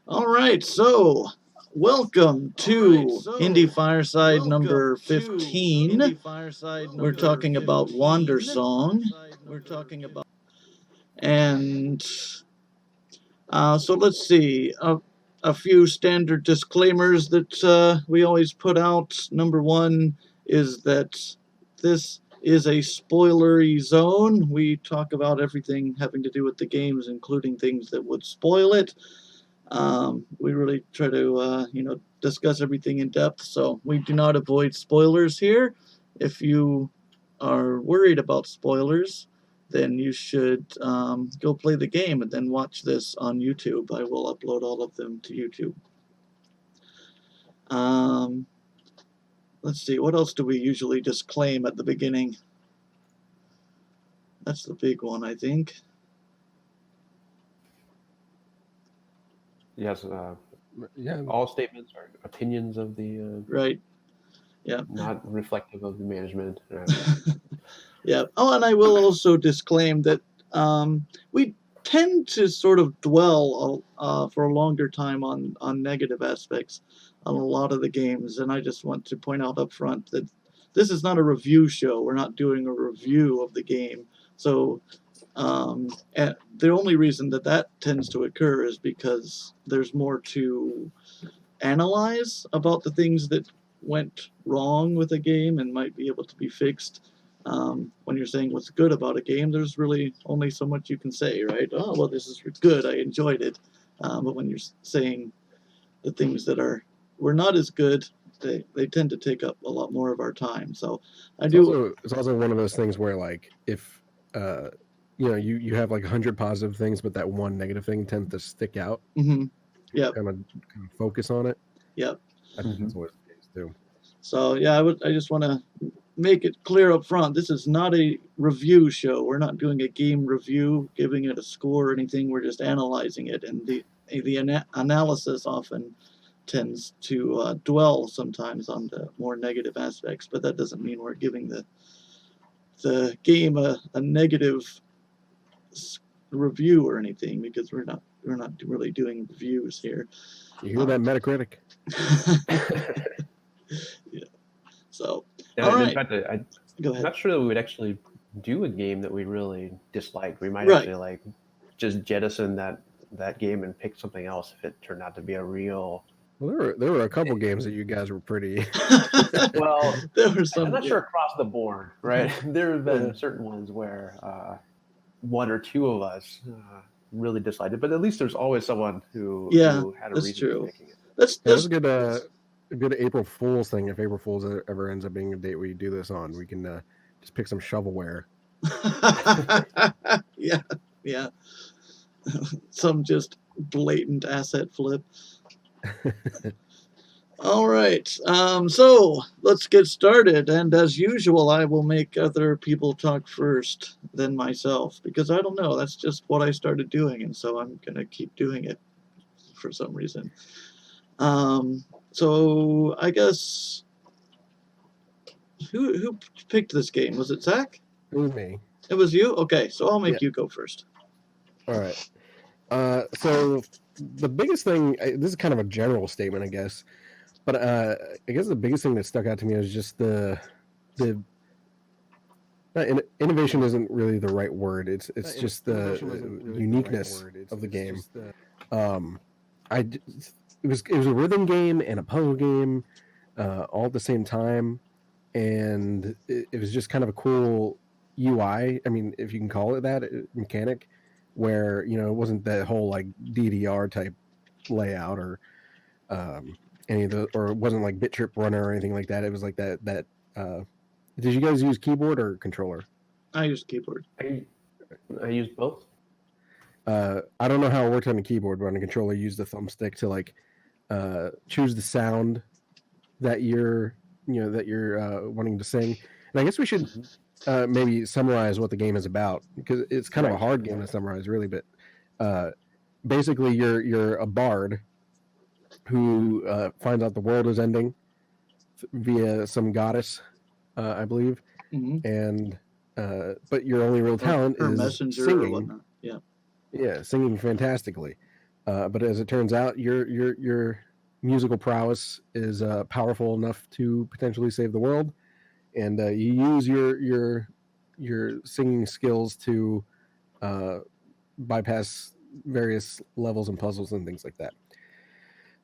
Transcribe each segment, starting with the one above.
All right, so welcome to Indie Fireside number 15. We're talking about Wandersong. And so let's see. A few standard disclaimers that we always put out. Number one is that this is a spoilery zone. We talk about everything having to do with the games, including things that would spoil it. We really try to, discuss everything in depth, so we do not avoid spoilers here. If you are worried about spoilers, then you should go play the game and then watch this on YouTube. I will upload all of them to YouTube. Let's see, what else do we usually disclaim at the beginning? That's the big one, I think. Yes, all statements are opinions of the right. Yeah. Not reflective of the management. Yeah. Oh, and I will also disclaim that we tend to sort of dwell for a longer time on negative aspects on a lot of the games, and I just want to point out up front that this is not a review show. We're not doing a review of the game. So and the only reason that tends to occur is because there's more to analyze about the things that went wrong with a game and might be able to be fixed. When you're saying what's good about a game, there's really only so much you can say, right? Oh, well, this is good. I enjoyed it. But when you're saying the things that were not as good, they tend to take up a lot more of our time. So it's also one of those things where, like, if you have like 100 positive things, but that one negative thing tends to stick out. Mm-hmm. Yeah. Kind of focus on it. Yep. I think that's always the case too. So yeah, I just want to make it clear up front. This is not a review show. We're not doing a game review, giving it a score or anything. We're just analyzing it, and the analysis often tends to dwell sometimes on the more negative aspects. But that doesn't mean we're giving the game a negative review or anything, because we're not really doing reviews here. You hear that, Metacritic? Yeah. So, yeah, all right. In fact, Go ahead. I'm not sure that we would actually do a game that we really disliked. We might actually like just jettison that game and pick something else if it turned out to be a real. Well, there were a couple games that you guys were pretty. Well, there were some. I'm not sure across the board, right? There have been certain ones where one or two of us really disliked it, but at least there's always someone who had a reason for picking it. That's a good April Fool's thing. If April Fool's ever ends up being a date we do this on, we can just pick some shovelware. Yeah. Some just blatant asset flip. All right. So let's get started. And as usual, I will make other people talk first than myself, because I don't know. That's just what I started doing, and so I'm gonna keep doing it for some reason. So I guess who picked this game? Was it Zach? It was me. It was you? Okay, so I'll make you go first. All right. So the biggest thing, this is kind of a general statement, I guess, but I guess the biggest thing that stuck out to me was just the innovation isn't really the right word. It's just the uniqueness of the game. It was a rhythm game and a puzzle game all at the same time, and it was just kind of a cool UI. I mean, if you can call it that, mechanic, where it wasn't that whole like DDR type layout or any of the, or it wasn't like Bit Trip Runner or anything like that. It was like that. Did you guys use keyboard or controller? I used keyboard. I used both. I don't know how it worked on the keyboard, but on the controller, you use the thumbstick to like choose the sound that you're wanting to sing. And I guess we should maybe summarize what the game is about, because it's kind of a hard game to summarize, really. But basically, you're a bard who finds out the world is ending via some goddess, I believe, and but your only real talent is messenger singing. or whatnot. Yeah, singing fantastically. But as it turns out, your musical prowess is powerful enough to potentially save the world, and you use your singing skills to bypass various levels and puzzles and things like that.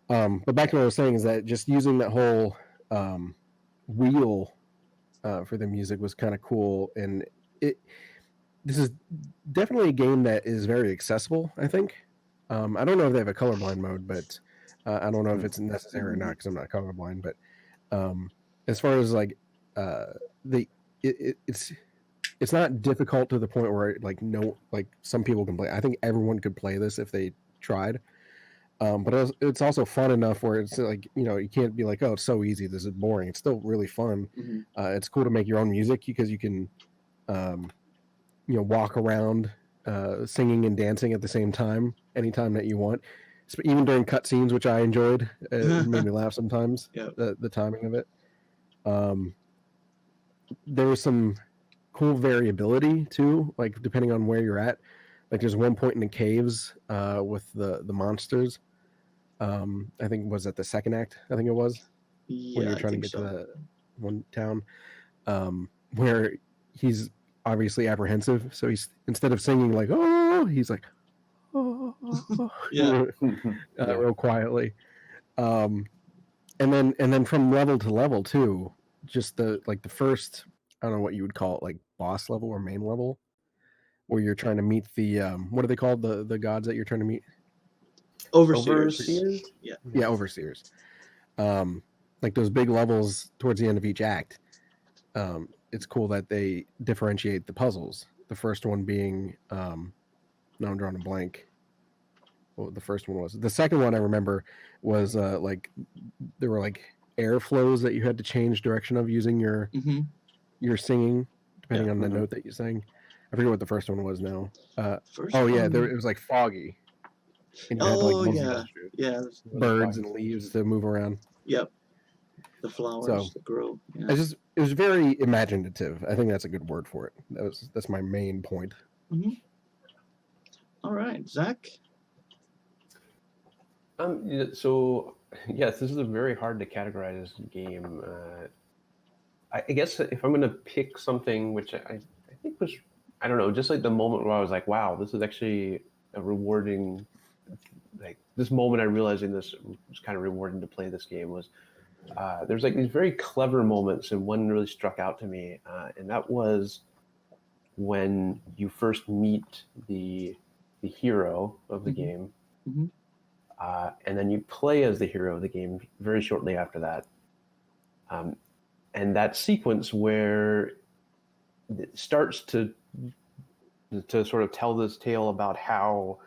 But back to what I was saying is that just using that whole wheel for the music was kind of cool, and this is definitely a game that is very accessible, I think. I don't know if they have a colorblind mode, but I don't know if it's necessary or not because I'm not colorblind. But as far as like it's not difficult to the point where like some people can play. I think everyone could play this if they tried. But it's also fun enough where it's like, you can't be like, oh, it's so easy, this is boring. It's still really fun. It's cool to make your own music because you can walk around singing and dancing at the same time anytime that you want, even during cutscenes, which I enjoyed. It made me laugh sometimes. The timing of it. There was some cool variability too, like depending on where you're at. Like there's one point in the caves with the monsters. I think was at the second act. I think it was when you're trying to get to the one town where he's obviously apprehensive. So he's, instead of singing like oh, he's like oh, real quietly. And then from level to level too, just the first, I don't know what you would call it, like boss level or main level, where you're trying to meet the what are they called, the gods that you're trying to meet? Overseers. Yeah, overseers. Like those big levels towards the end of each act. It's cool that they differentiate the puzzles. The first one being now I'm drawing a blank. What the first one was. The second one I remember was like there were like air flows that you had to change direction of using your singing depending on the note that you sang. I forget what the first one was now. It was like foggy. And you had to like birds and leaves to move around. Yep. The flowers that grow. Yeah. It was very imaginative. I think that's a good word for it. That's my main point. All right, Zach. So yes, this is a very hard to categorize game. I guess if I'm going to pick something which I think was, I don't know, just like the moment where I was like, wow, this is actually a rewarding, like this moment I realizing this was kind of rewarding to play this game was there's like these very clever moments, and one really struck out to me, and that was when you first meet the hero of the game, and then you play as the hero of the game very shortly after that. And that sequence where it starts to sort of tell this tale about how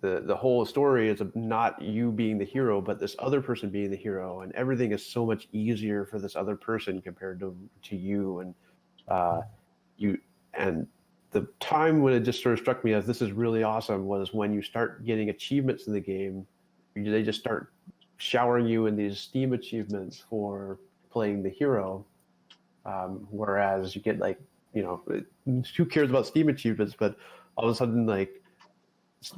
the whole story is not you being the hero, but this other person being the hero, and everything is so much easier for this other person compared to you, and the time when it just sort of struck me as this is really awesome was when you start getting achievements in the game. They just start showering you in these Steam achievements for playing the hero, whereas you get like, who cares about Steam achievements, but all of a sudden like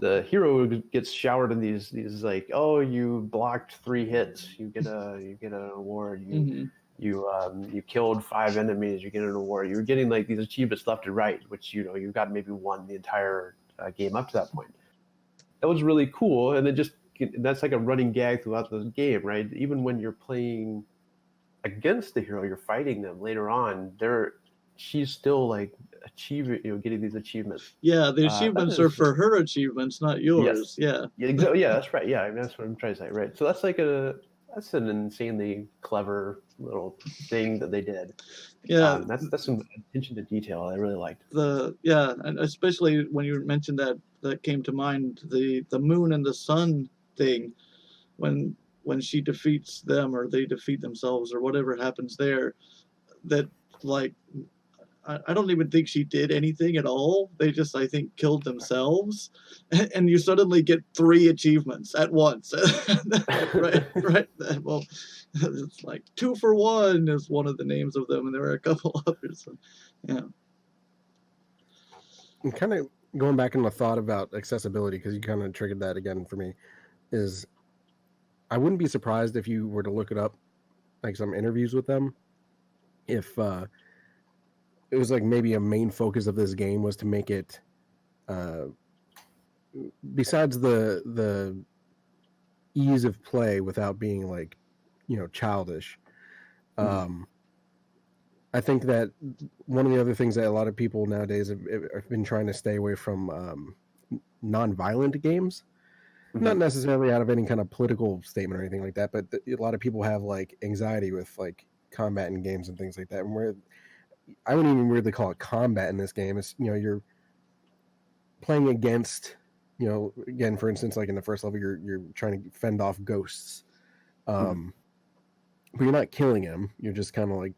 the hero gets showered in these like, oh, you blocked 3 hits, you get an award. You killed 5 enemies, you get an award. You're getting like these achievements left and right, which you've got maybe won the entire game up to that point. That was really cool, and that's like a running gag throughout the game, right? Even when you're playing against the hero, you're fighting them later on. She's still like achieving, getting these achievements. Yeah, the achievements are for her achievements, not yours. Yes. Yeah, that's right. Yeah, I mean, that's what I'm trying to say, right? So that's like that's an insanely clever little thing that they did. Yeah, that's some attention to detail I really liked. And especially when you mentioned that came to mind, the moon and the sun thing, when she defeats them or they defeat themselves or whatever happens there, that like I don't even think she did anything at all. They just, I think, killed themselves, and you suddenly get 3 achievements at once. right. Well, it's like 2 for 1 is one of the names of them, and there are a couple others. Yeah. And kind of going back into the thought about accessibility, because you kind of triggered that again for me, is I wouldn't be surprised if you were to look it up, like some interviews with them, if it was like maybe a main focus of this game was to make it, besides the ease of play without being like, childish. I think that one of the other things that a lot of people nowadays have been trying to stay away from, non-violent games. Not necessarily out of any kind of political statement or anything like that, but a lot of people have like anxiety with like combat in games and things like that. And where I wouldn't even really call it combat in this game. It's, you're playing against, again, for instance, like in the first level, you're trying to fend off ghosts. But you're not killing them. You're just kind of like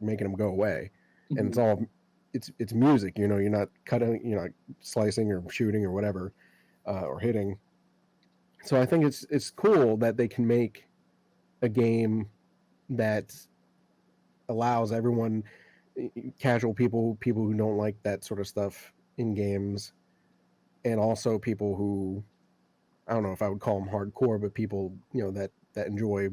making them go away. And it's all, it's music, you're not cutting, slicing or shooting or whatever, or hitting. So I think it's cool that they can make a game that allows everyone, casual people who don't like that sort of stuff in games, and also people who, I don't know if I would call them hardcore, but people, that enjoy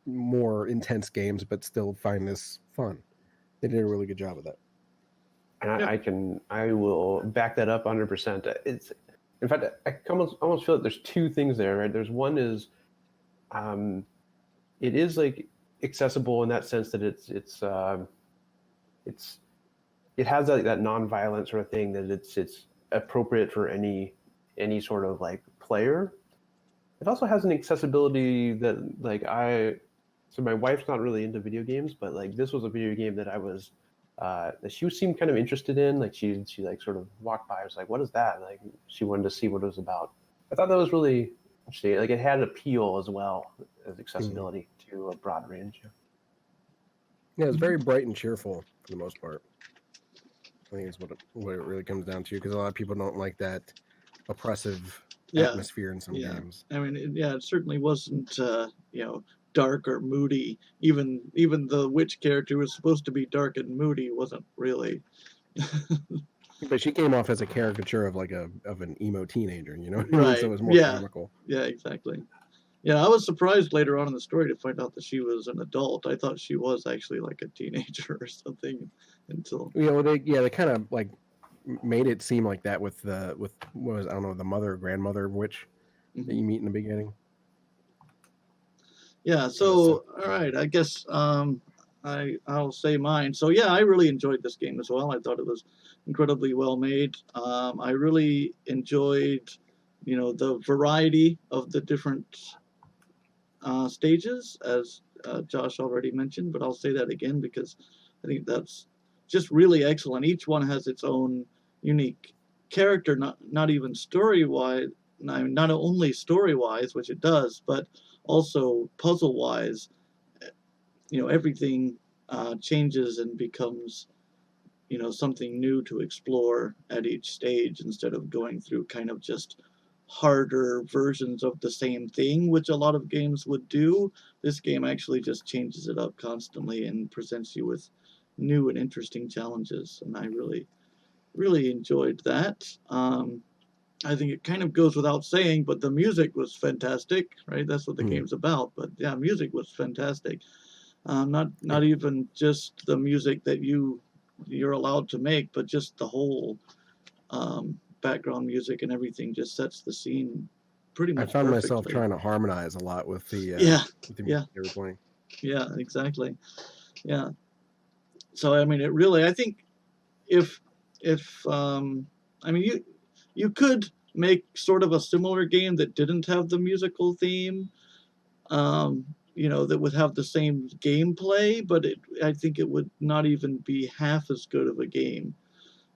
more intense games but still find this fun. They did a really good job of that. And I will back that up 100%. It's, in fact, I almost feel like there's two things there, right? There's one is, it is like accessible in that sense that it has that non-violent sort of thing, that it's appropriate for any sort of like player. It also has an accessibility that so my wife's not really into video games, but like this was a video game that I was that she seemed kind of interested in. Like she like sort of walked by, I was like, what is that? Like she wanted to see what it was about. I thought that was really interesting. Like it had appeal as well as accessibility to a broad range. Yeah, it's very bright and cheerful for the most part. I think is what it really comes down to, because a lot of people don't like that oppressive atmosphere in some games. I mean, it certainly wasn't, dark or moody. Even the witch character was supposed to be dark and moody, wasn't really. But she came off as a caricature of like of an emo teenager, Right. So it was more comical. Yeah, exactly. Yeah, I was surprised later on in the story to find out that she was an adult. I thought she was actually like a teenager or something until. They kind of like made it seem like that with what was, I don't know, the mother or grandmother witch that you meet in the beginning. Yeah. So all right, I guess I'll say mine. So yeah, I really enjoyed this game as well. I thought it was incredibly well made. I really enjoyed, the variety of the different stages, as Josh already mentioned, but I'll say that again because I think that's just really excellent. Each one has its own unique character, not even story wise, not only story wise, which it does, but also puzzle wise. Everything changes and becomes something new to explore at each stage, instead of going through kind of just harder versions of the same thing, which a lot of games would do. This game actually just changes it up constantly and presents you with new and interesting challenges, and I really, really enjoyed that. I think it kind of goes without saying, but the music was fantastic, right? That's what the game's about. But yeah, music was fantastic. Not even just the music that you're allowed to make, but just the whole background music and everything just sets the scene pretty much. I found perfectly. myself trying to harmonize a lot with the with the music they were playing. Yeah, exactly. Yeah. So I mean, it really, I think if I mean, you could make sort of a similar game that didn't have the musical theme, that would have the same gameplay, but I think it would not even be half as good of a game,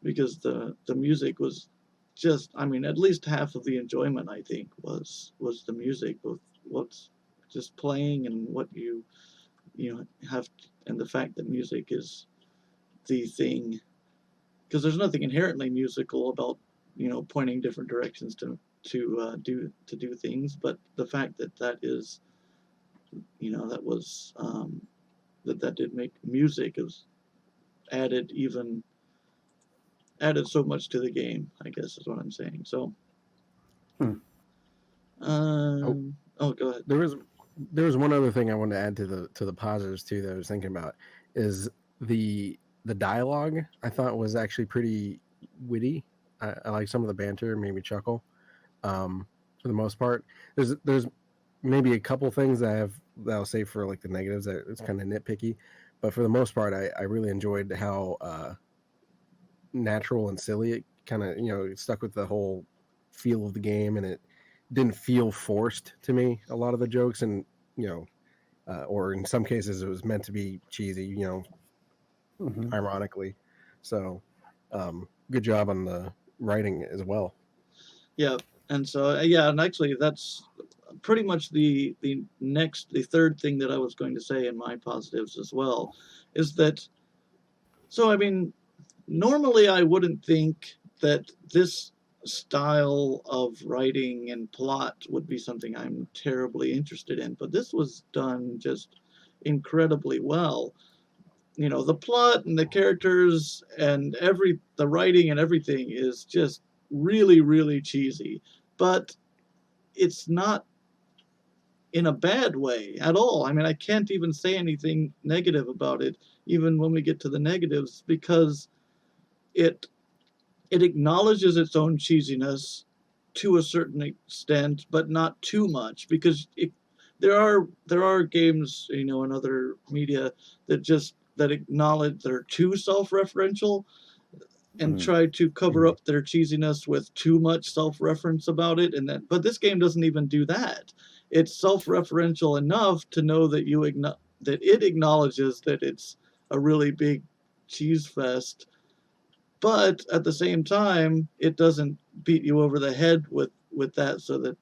because the music was just, I mean, at least half of the enjoyment, I think, was the music, both what's just playing and what you have, and the fact that music is the thing, because there's nothing inherently musical about pointing different directions to do things, but the fact that is, that was that did make music is added even added so much to the game, I guess is what I'm saying. So, Hmm. go ahead. There was one other thing I wanted to add to the positives too that I was thinking about is the dialogue. I thought was actually pretty witty. I like some of the banter, made me chuckle. For the most part, there's maybe a couple things that I'll say for like the negatives that it's kind of nitpicky, but for the most part, I really enjoyed how natural and silly it kind of stuck with the whole feel of the game, and it didn't feel forced to me. A lot of the jokes, and or in some cases, it was meant to be cheesy, Mhm. ironically. So, good job on the writing as well. Yeah, and so yeah, and actually that's pretty much the third thing that I was going to say in my positives as well, is that so I mean normally I wouldn't think that this style of writing and plot would be something I'm terribly interested in, but this was done just incredibly well. The plot and the characters and the writing and everything is just really, really cheesy, but it's not in a bad way at all. I mean, I can't even say anything negative about it, even when we get to the negatives, because it it acknowledges its own cheesiness to a certain extent, but not too much, because there are games, in other media that acknowledge that are too self-referential and Mhm. try to cover up their cheesiness with too much self-reference about it, but this game doesn't even do that. It's self-referential enough to know that that it acknowledges that it's a really big cheese fest, but at the same time it doesn't beat you over the head with that, so that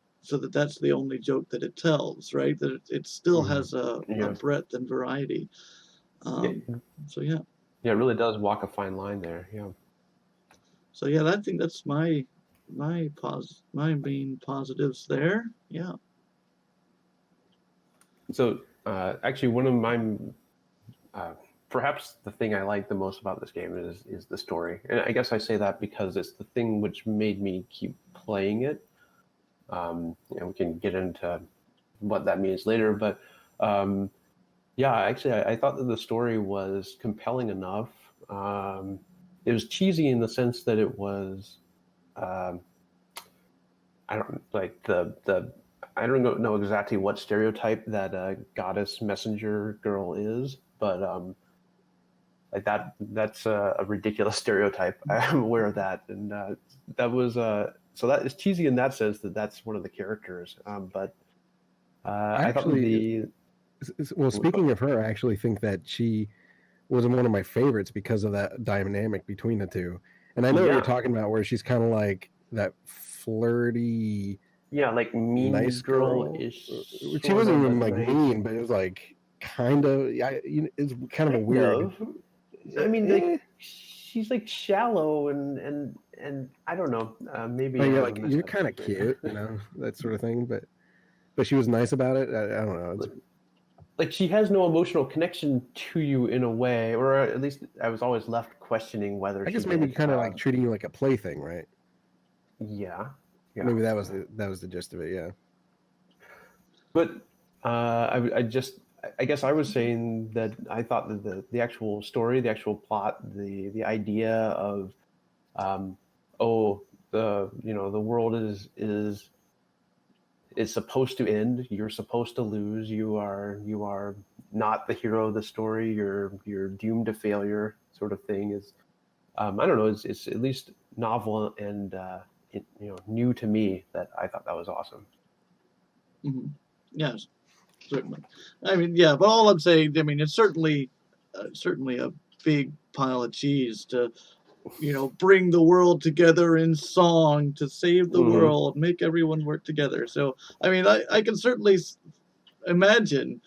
that's the only joke that it tells, right? That it still has a Yeah. breadth and variety. Yeah. So yeah. Yeah, it really does walk a fine line there. Yeah. So yeah, I think that's my main positives there. Yeah. So actually, one of my perhaps the thing I like the most about this game is the story, and I guess I say that because it's the thing which made me keep playing it. We can get into what that means later, but yeah, actually, I thought that the story was compelling enough. It was cheesy in the sense that it was. Um, I don't like the. I don't know exactly what stereotype that goddess messenger girl is, but like that's a ridiculous stereotype. I'm aware of that, and that was so that is cheesy in that sense that that's one of the characters. But I I thought that actually, well, speaking of her, I actually think that she was one of my favorites because of that dynamic between the two. And I know what you're yeah, talking about, where she's kind of like that flirty, yeah, like mean nice girl girl. ish She sort wasn't of, even but like like mean, but it was like kind of. It's kind of a kind weird. of. I mean, like she's like shallow and I don't know. But Maybe I you're have a like you're kind of misunderstanding. cute, that sort of thing. But she was nice about it. I don't know. Like she has no emotional connection to you in a way, or at least I was always left questioning whether I she guess maybe did. kind of like treating you like a plaything, right? Yeah, yeah. Maybe that was the gist of it. Yeah. But I guess I was saying that I thought that the actual story, the actual plot, the idea of, um, oh, the world is supposed to end. You're supposed to lose. You are not the hero of the story. You're doomed to failure. Sort of thing is, I don't know. It's at least novel and new to me. That I thought that was awesome. Mm-hmm. Yes, certainly. I mean, yeah, but all I'm saying, I mean, it's certainly a big pile of cheese to, bring the world together in song to save the Hmm. world, make everyone work together. So, I mean, I can certainly imagine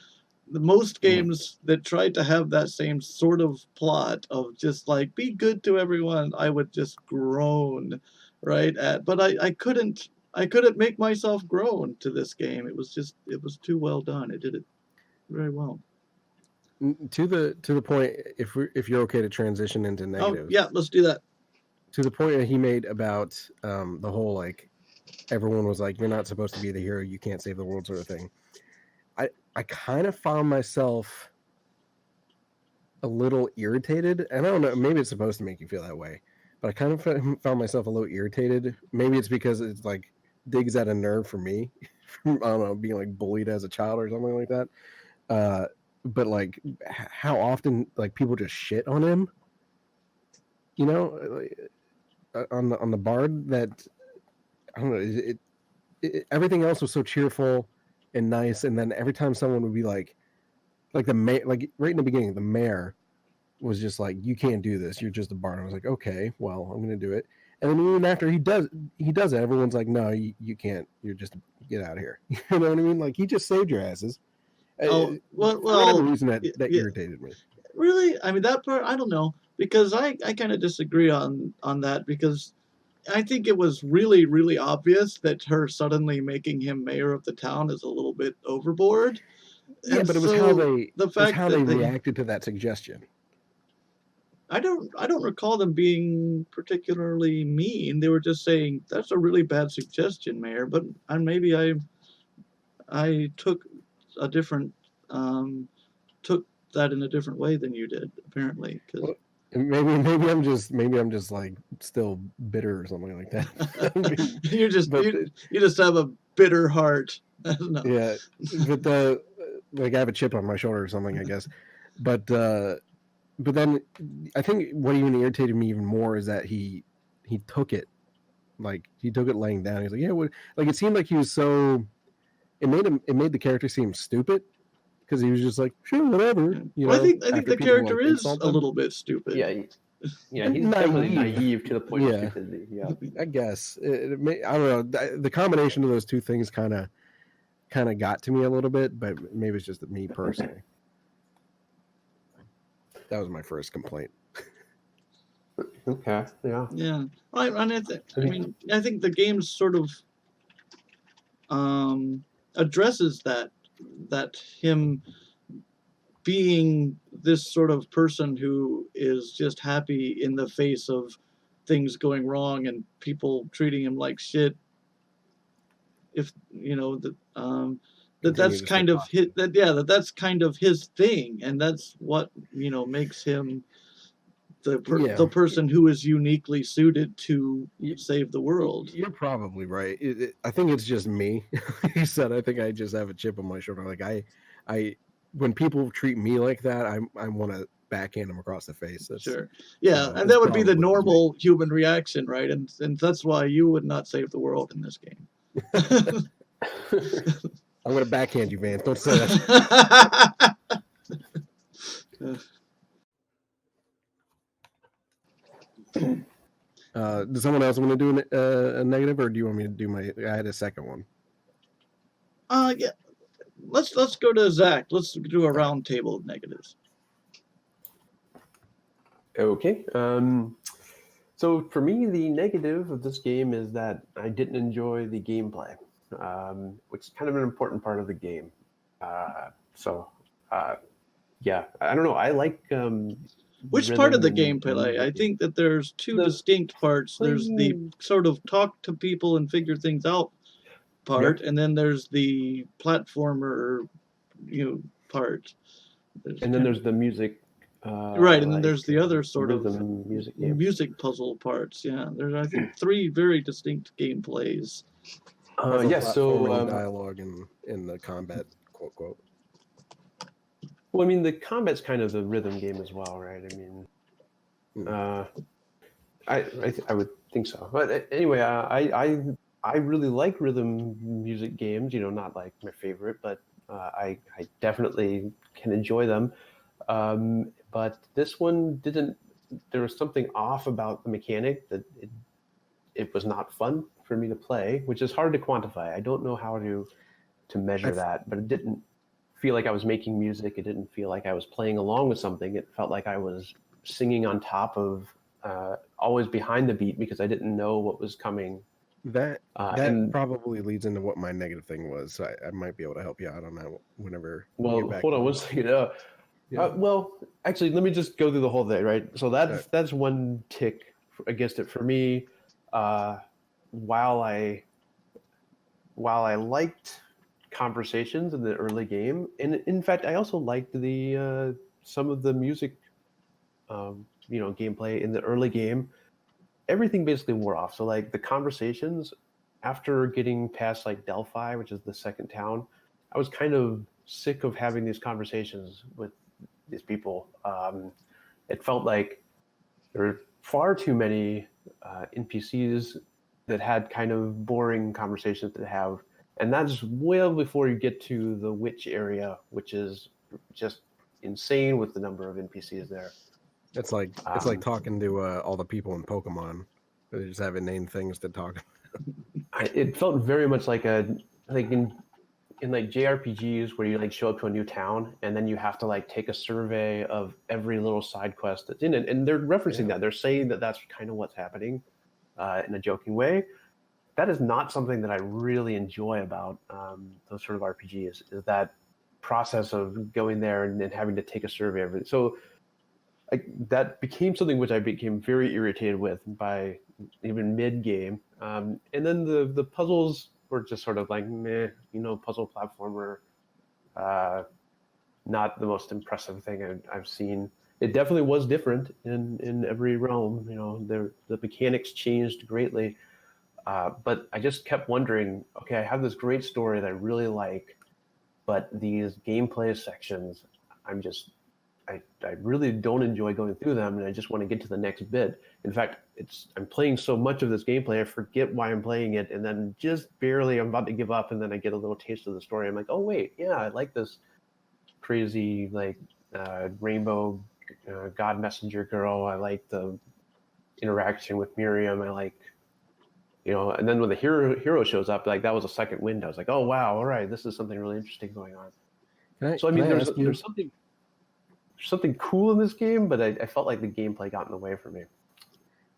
the most games that tried to have that same sort of plot of just like be good to everyone, I would just groan right at. But I couldn't make myself groan to this game. It was too well done. It did it very well. To the point, if you're okay to transition into Oh negatives. yeah, let's do that. to the point that he made about the whole like everyone was like, you're not supposed to be the hero, you can't save the world sort of thing. I kind of found myself a little irritated, and I don't know, maybe it's supposed to make you feel that way, but I kind of found myself a little irritated. Maybe it's because it's like digs at a nerve for me. I don't know, being like bullied as a child or something like that. But like how often like people just shit on him, you know, on the bard. That I don't know. Everything else was so cheerful and nice, and then every time someone would be like the mayor, like right in the beginning, the mayor was just like, "You can't do this. You're just a bard." I was like, "Okay, well, I'm going to do it." And then even after he does it, everyone's like, "No, you can't. You're just get out of here." You know what I mean? Like he just saved your asses. Oh, For whatever reason that yeah, irritated me. really? I mean, that part, I don't know, because I kind of disagree on that, because I think it was really, really obvious that her suddenly making him mayor of the town is a little bit overboard. Yeah, And but it was so how they the fact that they reacted to that suggestion. I don't recall them being particularly mean. They were just saying that's a really bad suggestion, Mayor. But maybe I took a different took that in a different way than you did, apparently. Well, maybe I'm just like still bitter or something like that. you just have a bitter heart. No. Yeah, but like I have a chip on my shoulder or something, I guess. But then I think what even irritated me even more is that he took it, like he took it laying down. He's like, yeah, like it seemed like he was so. It made the character seem stupid because he was just like, sure, whatever. You know, I think the character is a little bit stupid. Yeah, he's definitely naive to the point of stupidity. Yeah, I guess I don't know. The combination of those two things kind of got to me a little bit, but maybe it's just me personally. That was my first complaint. Okay. Yeah. Yeah. I mean, I think the game sort of addresses that him being this sort of person who is just happy in the face of things going wrong and people treating him like shit. If you know that's kind of his, that's kind of his thing, and that's what makes him the person who is uniquely suited to save the world. You're probably right. I think it's just me. He said, I think I just have a chip on my shoulder. Like I when people treat me like that, I want to backhand them across the face. That's, sure. Yeah, and that would be the normal human reaction, right? And that's why you would not save the world in this game. I'm going to backhand you, Vance. Don't say that. Does someone else want to do a negative, or do you want me to do my? I had a second one. Yeah. Let's go to Zach. Let's do a round table of negatives. Okay. So for me, the negative of this game is that I didn't enjoy the gameplay, which is kind of an important part of the game. Yeah, I don't know. I like which part of the gameplay? I think that there's two distinct parts. There's the sort of talk to people and figure things out part, and then there's the platformer, part. And then there's the music. Right, and then there's the other sort of music puzzle parts. Yeah, there's I think three very distinct gameplays. So dialogue in the combat quote. Well, I mean, the combat's kind of the rhythm game as well, right? I mean, I would think so. But anyway, I really like rhythm music games. Not like my favorite, but I definitely can enjoy them. But this one didn't. There was something off about the mechanic that it was not fun for me to play, which is hard to quantify. I don't know how to measure that, but it didn't feel like I was making music. It didn't feel like I was playing along with something. It felt like I was singing on top of, always behind the beat because I didn't know what was coming. That probably leads into what my negative thing was. So I might be able to help you out on that whenever. Well, hold on one second. Well, actually, let me just go through the whole thing, right? So that's one tick against it for me. While I liked conversations in the early game, and in fact, I also liked the some of the music, gameplay in the early game. Everything basically wore off. So like the conversations after getting past like Delphi, which is the second town, I was kind of sick of having these conversations with these people. It felt like there were far too many NPCs that had kind of boring conversations to have, and that's well before you get to the witch area, which is just insane with the number of NPCs there. It's like talking to all the people in Pokemon. They just have inane things to talk. It felt very much like in like JRPGs where you like show up to a new town and then you have to like take a survey of every little side quest that's in it, and they're referencing that. They're saying that that's kind of what's happening in a joking way. That is not something that I really enjoy about those sort of RPGs. Is that process of going there and then having to take a survey. So that became something which I became very irritated with by even mid game. And then the puzzles were just sort of like meh, puzzle platformer. Not the most impressive thing I've seen. It definitely was different in every realm. The mechanics changed greatly. But I just kept wondering, okay, I have this great story that I really like, but these gameplay sections, I really don't enjoy going through them, and I just want to get to the next bit. In fact, I'm playing so much of this gameplay, I forget why I'm playing it, and then just barely I'm about to give up, and then I get a little taste of the story. I'm like, oh wait, yeah, I like this crazy rainbow god messenger girl. I like the interaction with Miriam. I like, and then when the hero shows up, like that was a second wind. I was like, oh wow, all right, this is something really interesting going on. There's something cool in this game, but I felt like the gameplay got in the way for me,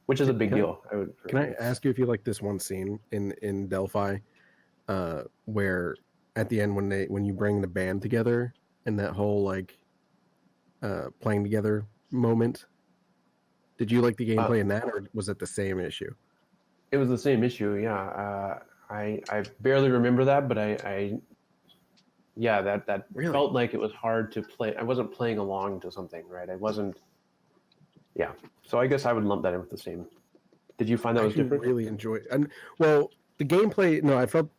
which is a big deal. Can I ask you if you like this one scene in Delphi, where at the end when you bring the band together and that whole playing together moment? Did you like the gameplay in that, or was it the same issue? It was the same issue, yeah. I barely remember that, but that Really? felt like it was hard to play. I wasn't playing along to something, right? I wasn't. Yeah, so I guess I would lump that in with the same. Did you find that was different? Really enjoy it. And well, the gameplay. No, I felt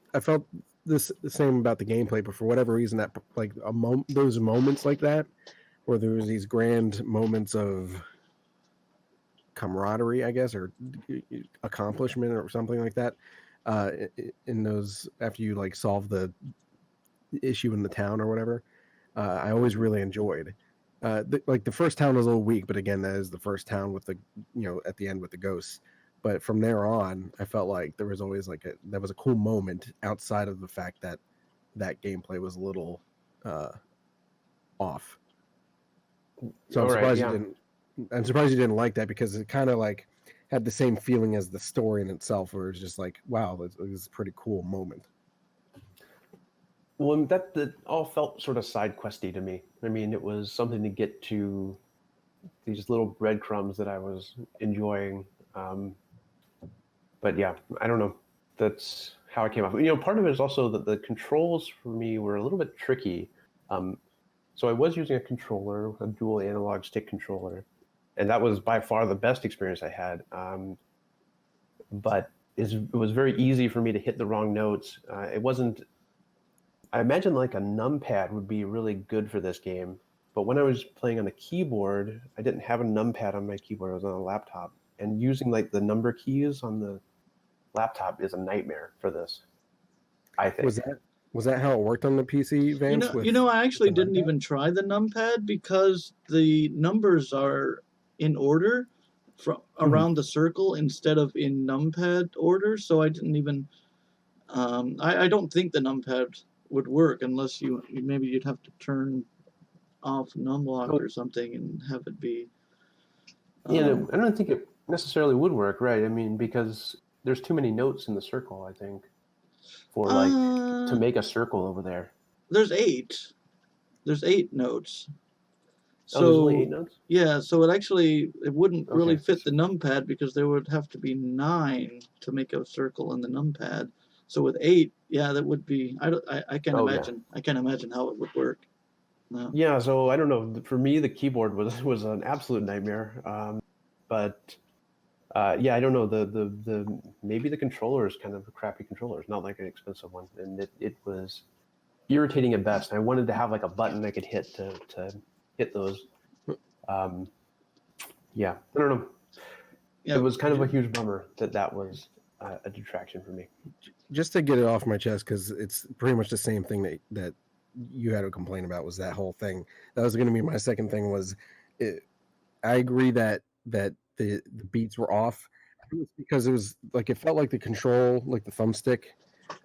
the same about the gameplay, but for whatever reason, that those moments like that, where there was these grand moments of camaraderie, I guess, or accomplishment or something like that, in those after you solve the issue in the town or whatever, I always really enjoyed. The first town was a little weak, but again, that is the first town with the at the end with the ghosts. But from there on, I felt like there was always that was a cool moment outside of the fact that gameplay was a little off. So I'm surprised you didn't. I'm surprised you didn't like that, because it kind of had the same feeling as the story in itself, where it's just wow, it was a pretty cool moment. Well, that all felt sort of side questy to me. I mean, it was something to get to these little breadcrumbs that I was enjoying. But yeah, I don't know. That's how it came off. Part of it is also that the controls for me were a little bit tricky. So I was using a controller, a dual analog stick controller, and that was by far the best experience I had. But it was very easy for me to hit the wrong notes. It wasn't. I imagine a numpad would be really good for this game, but when I was playing on a keyboard, I didn't have a numpad on my keyboard. I was on a laptop, and using the number keys on the laptop is a nightmare for this, I think. Was that how it worked on the PC, Vance? I actually didn't even try the numpad, because the numbers are in order from around the circle instead of in numpad order, so I didn't even. I don't think the numpad would work unless maybe you'd have to turn off numlock or something and have it be. I don't think it necessarily would work, right? I mean, because there's too many notes in the circle, I think, for to make a circle over there. There's 8. There's 8 notes. Oh, there's only So 8 notes? yeah, so it wouldn't really Okay. fit the numpad because there would have to be 9 to make a circle in the numpad. So with 8, yeah, that would be. I can't Oh, yeah. imagine. I can't imagine how it would work. No. Yeah, so I don't know. For me, the keyboard was an absolute nightmare. But yeah, I don't know. The maybe the controller is kind of a crappy controller. It's not like an expensive one, and it was irritating at best. I wanted to have like a button I could hit to hit those. Yeah, I don't know. Yeah, It was kind of a huge bummer that was a detraction for me. Just to get it off my chest, because it's pretty much the same thing that you had to complain about, was that whole thing. That was going to be my second thing. I agree that the beats were off. I think it's because it was like, it felt like the control, like the thumbstick.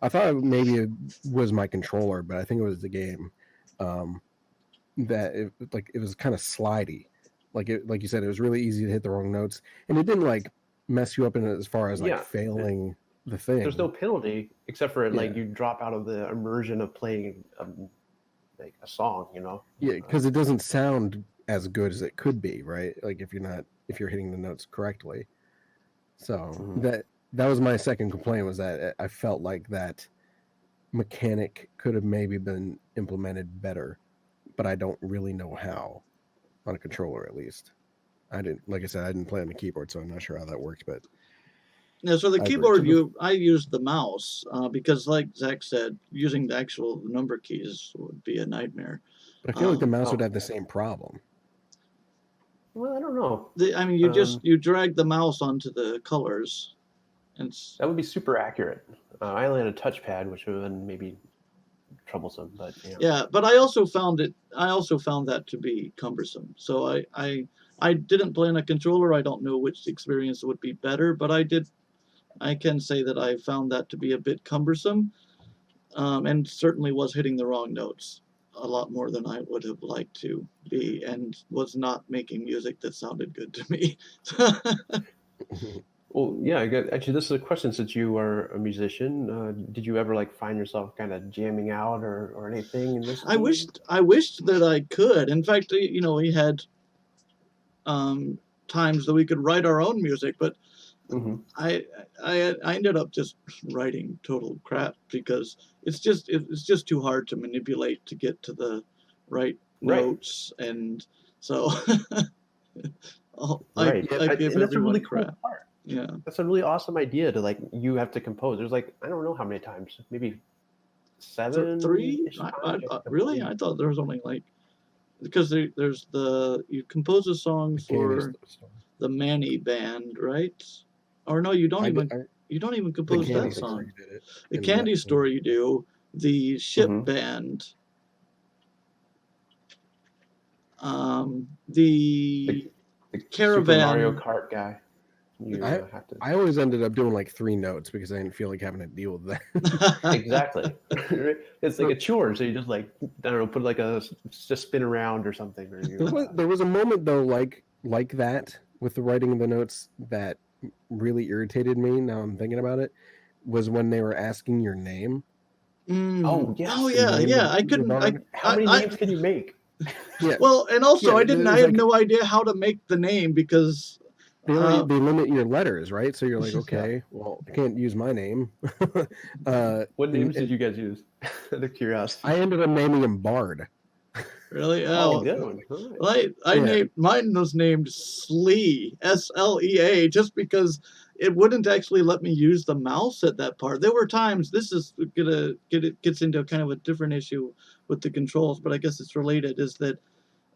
I thought maybe it was my controller, but I think it was the game. That it was kind of slidey. Like you said, it was really easy to hit the wrong notes, and it didn't like mess you up in it as far as like Yeah. failing the thing. There's no penalty except for like Yeah. you drop out of the immersion of playing like a song, Yeah, because it doesn't sound as good as it could be, right? Like if you're hitting the notes correctly. So that was my second complaint, was that I felt like that mechanic could have maybe been implemented better, but I don't really know how, on a controller at least. Like I said, I didn't play on the keyboard, so I'm not sure how that worked, but Yeah, so the I agree. keyboard, So I used the mouse because, like Zach said, using the actual number keys would be a nightmare. I feel like the mouse would have the same problem. Well, I don't know. I mean, you drag the mouse onto the colors, and that would be super accurate. I only had a touchpad, which would have been maybe troublesome, but yeah. But I also found that to be cumbersome. So I didn't play on a controller. I don't know which experience would be better, but I can say that I found that to be a bit cumbersome, and certainly was hitting the wrong notes a lot more than I would have liked to be, and was not making music that sounded good to me. Well, yeah. Actually, this is a question. Since you are a musician, did you ever like find yourself kind of jamming out or anything in this? I wished that I could. In fact, we had times that we could write our own music, but I ended up just writing total crap because it's just too hard to manipulate to get to the right notes, and so I give everyone crap. Cool part. Yeah, that's a really awesome idea to like. You have to compose. There's like, I don't know how many times, maybe 7, 3. Really, I thought there was only like, because there's you compose a song for the Manny Band, right? Or no, you don't even compose that song. The Candy Store you do. The Ship Band. The Caravan. Super Mario Kart guy. I always ended up doing like 3 notes because I didn't feel like having to deal with that. Exactly. It's like a chore, so you just like, I don't know, put like just spin around or something. Or there was a moment though, like that, with the writing of the notes, that really irritated me. Now I'm thinking about it, was when they were asking your name. Oh yes. Oh yeah. I couldn't. How many names can you make? Yeah. Well, and also I had no idea how to make the name because they limit your letters, right? So you're like, okay, well, I can't use my name. What names did you guys use? Out of curiosity. I ended up naming him Bard. Really? Oh, good one. Right. I named mine was named Slee, SLEA, just because it wouldn't actually let me use the mouse at that part. There were times, this is gets into kind of a different issue with the controls, but I guess it's related, is that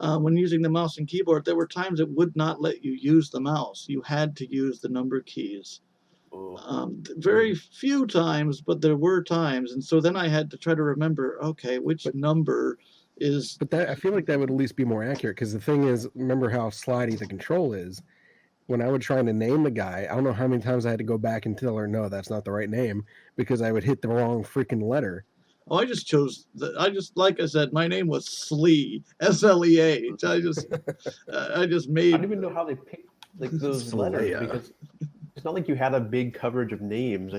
when using the mouse and keyboard, there were times it would not let you use the mouse. You had to use the number keys. Very few times, but there were times, and so then I had to try to remember, okay, which number is. But I feel like that would at least be more accurate, because the thing is, remember how slidey the control is. When I would try to name the guy, I don't know how many times I had to go back and tell her, no, that's not the right name, because I would hit the wrong freaking letter. Oh, I just chose. Like I said, my name was Slee, SLEA. I just made. I don't even know how they picked like those letters, because it's not like you had a big coverage of names.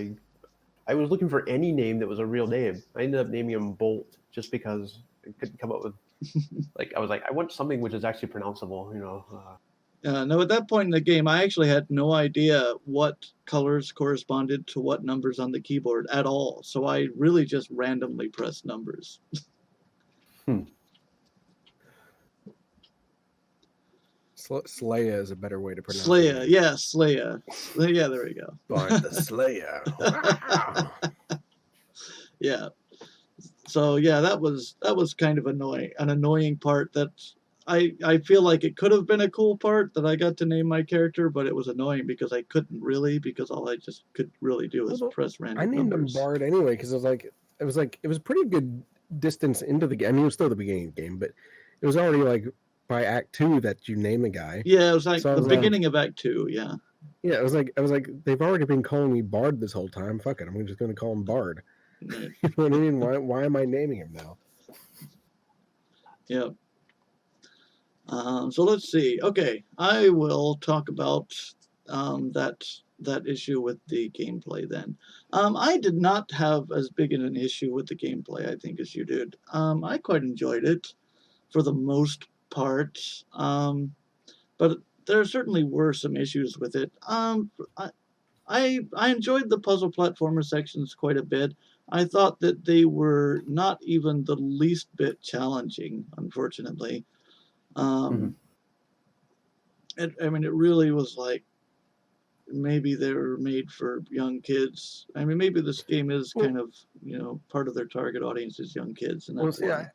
I was looking for any name that was a real name. I ended up naming him Bolt just because I couldn't come up with Like I was like, I want something which is actually pronounceable. No, at that point in the game, I actually had no idea what colors corresponded to what numbers on the keyboard at all. So I really just randomly pressed numbers. Slayer is a better way to pronounce Slayer, it. yeah, Slayer. Yeah, there we go. Find the Slayer. Wow. Yeah. So yeah, that was kind of an annoying part that I feel like it could have been a cool part that I got to name my character, but it was annoying because I couldn't really, because all I just could really do was Well, press I random named him numbers. Bard anyway because it was pretty good distance into the game. I mean, it was still the beginning of the game, but it was already like by Act 2 that you name a guy. Yeah, it was like So I the was like- beginning of Act 2, yeah. Yeah, I was like they've already been calling me Bard this whole time. Fuck it, I'm just going to call him Bard. Right. You know what I mean? Why am I naming him now? Yep. So let's see. Okay, I will talk about that issue with the gameplay then. I did not have as big an issue with the gameplay, I think, as you did. I quite enjoyed it for the most part, but there certainly were some issues with it. I enjoyed the puzzle platformer sections quite a bit. I thought that they were not even the least bit challenging, unfortunately. I mean, it really was like maybe they were made for young kids. I mean, maybe this game is kind of, part of their target audience is young kids, and that's why.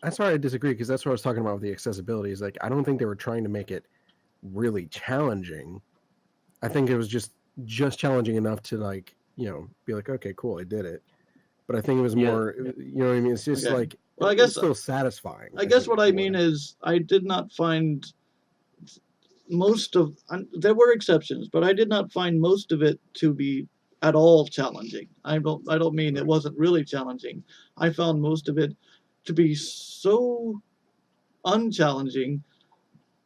That's why I disagree because that's what I was talking about with the accessibility. Is like I don't think they were trying to make it really challenging. I think it was just challenging enough to like be like, okay, cool, I did it. But I think it was more, you know what I mean? It's just Okay. like, Well, I guess it's still satisfying. I guess think, what I more mean than- is I did not find there were exceptions, but I did not find most of it to be at all challenging. I don't mean it Right. wasn't really challenging. I found most of it to be so unchallenging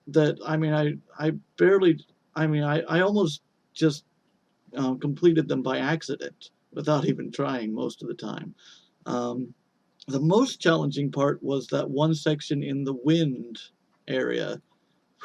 that I barely I almost just completed them by accident without even trying most of the time. Um, the most challenging part was that one section in the wind area.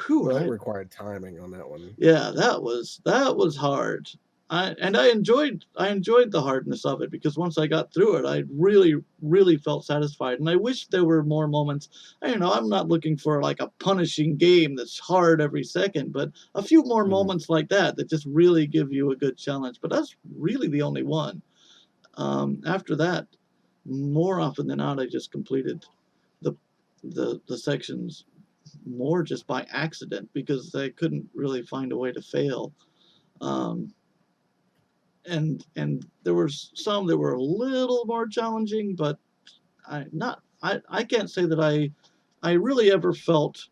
Whew, Well, that required timing on that one. yeah, that was hard. I enjoyed the hardness of it because once I got through it, I really felt satisfied. And I wish there were more moments. I'm not looking for like a punishing game that's hard every second, but a few more moments like that just really give you a good challenge. But that's really the only one. After that, more often than not, I just completed the sections more just by accident because I couldn't really find a way to fail. And there were some that were a little more challenging, but I can't say that I really ever felt,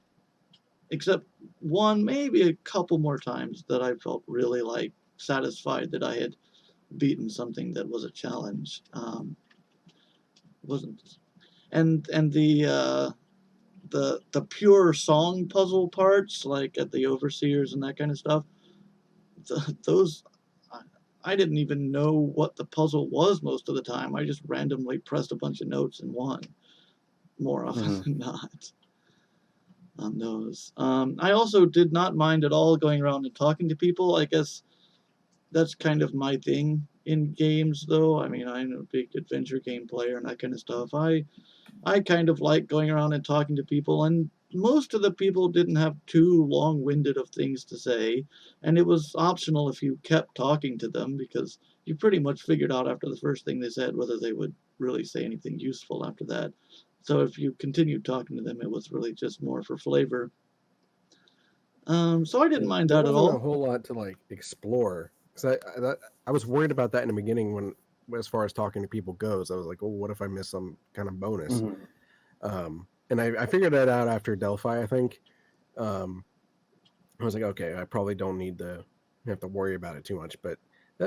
except one, maybe a couple more times, that I felt really like satisfied that I had beaten something that was a challenge. Wasn't and the pure song puzzle parts, like at the Overseers and that kind of stuff, those I didn't even know what the puzzle was most of the time. I just randomly pressed a bunch of notes and won more often than not on those. I also did not mind at all going around and talking to people. I guess that's kind of my thing in games, though. I mean, I'm a big adventure game player and that kind of stuff. I kind of like going around and talking to people, and most of the people didn't have too long-winded of things to say, and it was optional if you kept talking to them because you pretty much figured out after the first thing they said whether they would really say anything useful after that. So if you continued talking to them, it was really just more for flavor. So I didn't mind There that at wasn't a all. whole lot to like explore because I was worried about that in the beginning as far as talking to people goes. I was like, oh, what if I miss some kind of bonus? And I figured that out after Delphi, I think. I was like, okay, I probably don't need to have to worry about it too much. But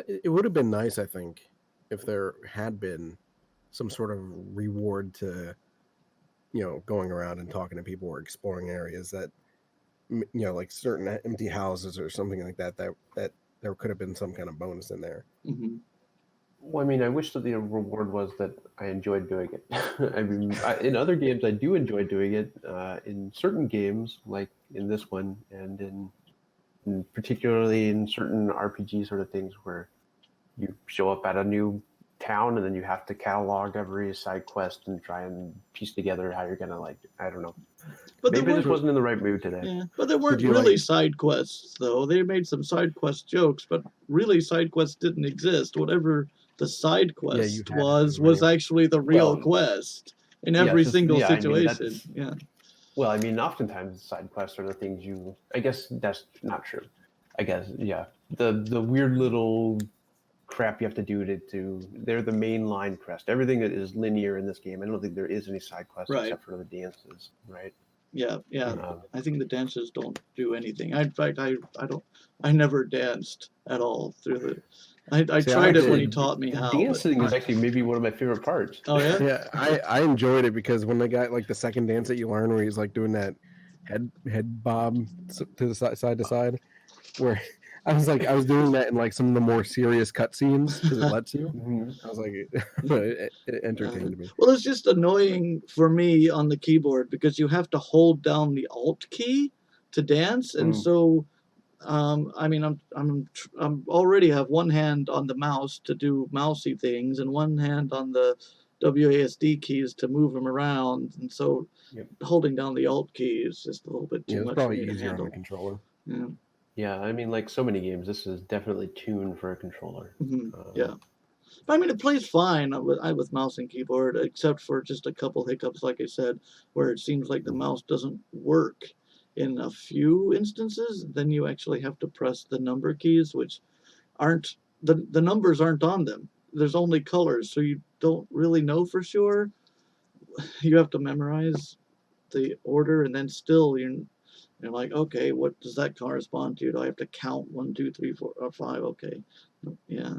it would have been nice, I think, if there had been some sort of reward to, going around and talking to people or exploring areas that, like certain empty houses or something like that there could have been some kind of bonus in there. Mm-hmm. Well, I mean, I wish that the reward was that I enjoyed doing it. I mean, in other games, I do enjoy doing it. In certain games, like in this one, and in particularly in certain RPG sort of things where you show up at a new town and then you have to catalog every side quest and try and piece together how you're gonna like. I don't know. But there Maybe I just weren't. wasn't in the right mood today. Yeah, but there weren't you really like- side quests though. They made some side quest jokes, but really side quests didn't exist. Whatever the side quest you had to was do, right? actually the real Well, quest in yeah, every it's just- single yeah, I mean, situation. that's- Yeah. Well, I mean, oftentimes side quests are the things you. I guess that's not true. I guess yeah, the weird little crap you have to do to they're the main line quest. Everything that is linear in this game. I don't think there is any side quests Right. except for the dances, right? Yeah, yeah. Um, I think the dancers don't do anything. In fact, I never danced at all through the. I See, I tried it when actually- he taught me how. dancing but, is actually maybe one of my favorite parts. oh yeah. Yeah, I enjoyed it because when they got like the second dance that you learn where he's like doing that head bob to the side to side, where I was doing that in like some of the more serious cutscenes because it lets you. Mhm. I was like, it entertained me. Well, it's just annoying for me on the keyboard because you have to hold down the Alt key to dance, and Mm. so I mean, I'm already have one hand on the mouse to do mousey things, and one hand on the WASD keys to move them around, and so Yep. holding down the Alt key is just a little bit too Yeah, it's much probably for me to easier on handle. the controller. Yeah. Yeah, I mean, like so many games, this is definitely tuned for a controller. Mhm. Yeah. But I mean, it plays fine with mouse and keyboard, except for just a couple hiccups, like I said, where it seems like the mouse doesn't work in a few instances. Then you actually have to press the number keys, which aren't the numbers aren't on them. There's only colors, so you don't really know for sure. You have to memorize the order, and then still you're like, okay, what does that correspond to? Do I have to count 1, 2, 3, 4, or 5? Okay, yeah,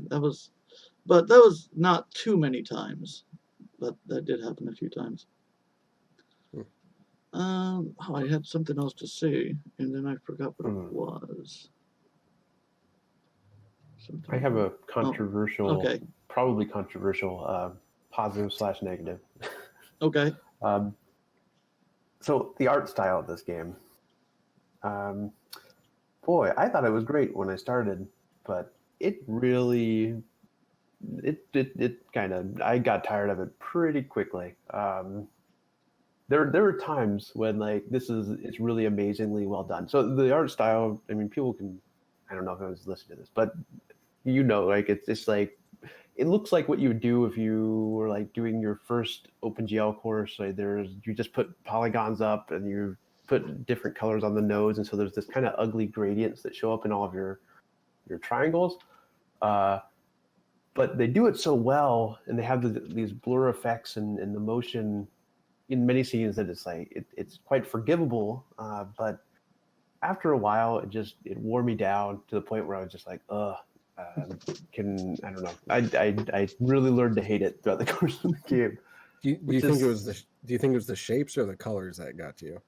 but that was not too many times, but that did happen a few times. Oh, I had something else to say, and then I forgot what it was. I have a controversial, okay. probably controversial, positive/negative. Okay. So the art style of this game, boy, I thought it was great when I started, but it really, it kind of, I got tired of it pretty quickly. There were times when like it's really amazingly well done. So the art style, I mean, people can, I don't know if I was listening to this, but like it's like it looks like what you would do if you were like doing your first OpenGL course. Like you just put polygons up and you put different colors on the nodes, and so there's this kind of ugly gradients that show up in all of your triangles. But they do it so well, and they have these blur effects and the motion in many scenes that it's like it's quite forgivable. But after a while, it wore me down to the point where I was just like, ugh. I don't know. I really learned to hate it throughout the course of the game. Do you think it was the shapes or the colors that got to you?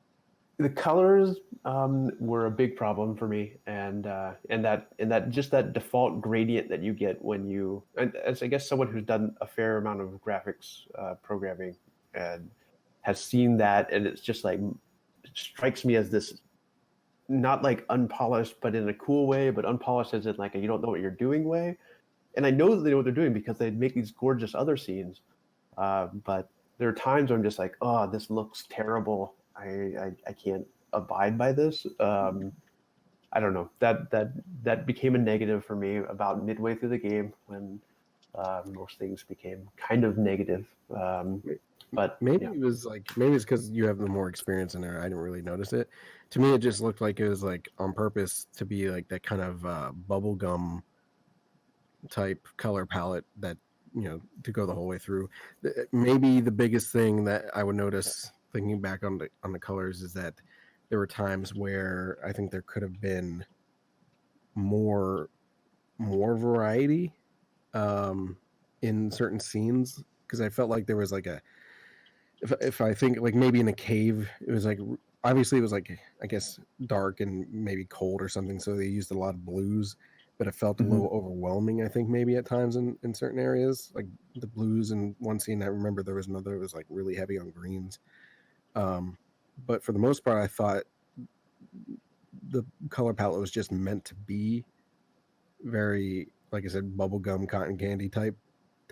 The colors were a big problem for me, and that just that default gradient that you get when you, and as I guess someone who's done a fair amount of graphics programming and has seen that, and it's just like it strikes me as this. Not like unpolished, but in a cool way, but unpolished as in like a you don't know what you're doing way. And I know that they know what they're doing because they make these gorgeous other scenes. But there are times where I'm just like, oh, this looks terrible. I can't abide by this. I don't know. That became a negative for me about midway through the game when most things became kind of negative. But maybe it's because you have the more experience in there. I didn't really notice it. To me, it just looked like it was like on purpose to be like that kind of bubblegum type color palette that to go the whole way through. Maybe the biggest thing that I would notice thinking back on the colors is that there were times where I think there could have been more variety in certain scenes, because I felt like there was like if I think like maybe in a cave, it was like obviously it was like I guess dark and maybe cold or something, so they used a lot of blues. but it felt a little overwhelming, I think, maybe at times in certain areas, like the blues. And one scene I remember there was another that was like really heavy on greens. But for the most part, I thought the color palette was just meant to be very, like I said, bubblegum, cotton candy type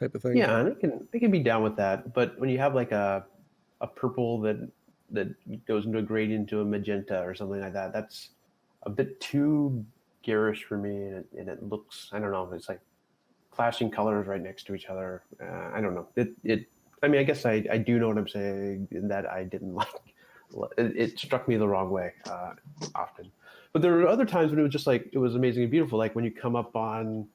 of thing. Yeah, and I can be down with that. But when you have like a purple that goes into a gradient into a magenta or something like that, that's a bit too garish for me, and it looks, I don't know, it's like clashing colors right next to each other. I don't know. I mean, I guess I do know what I'm saying, that I didn't like. It struck me the wrong way often. But there were other times when it was just like, it was amazing and beautiful. Like when you come up on,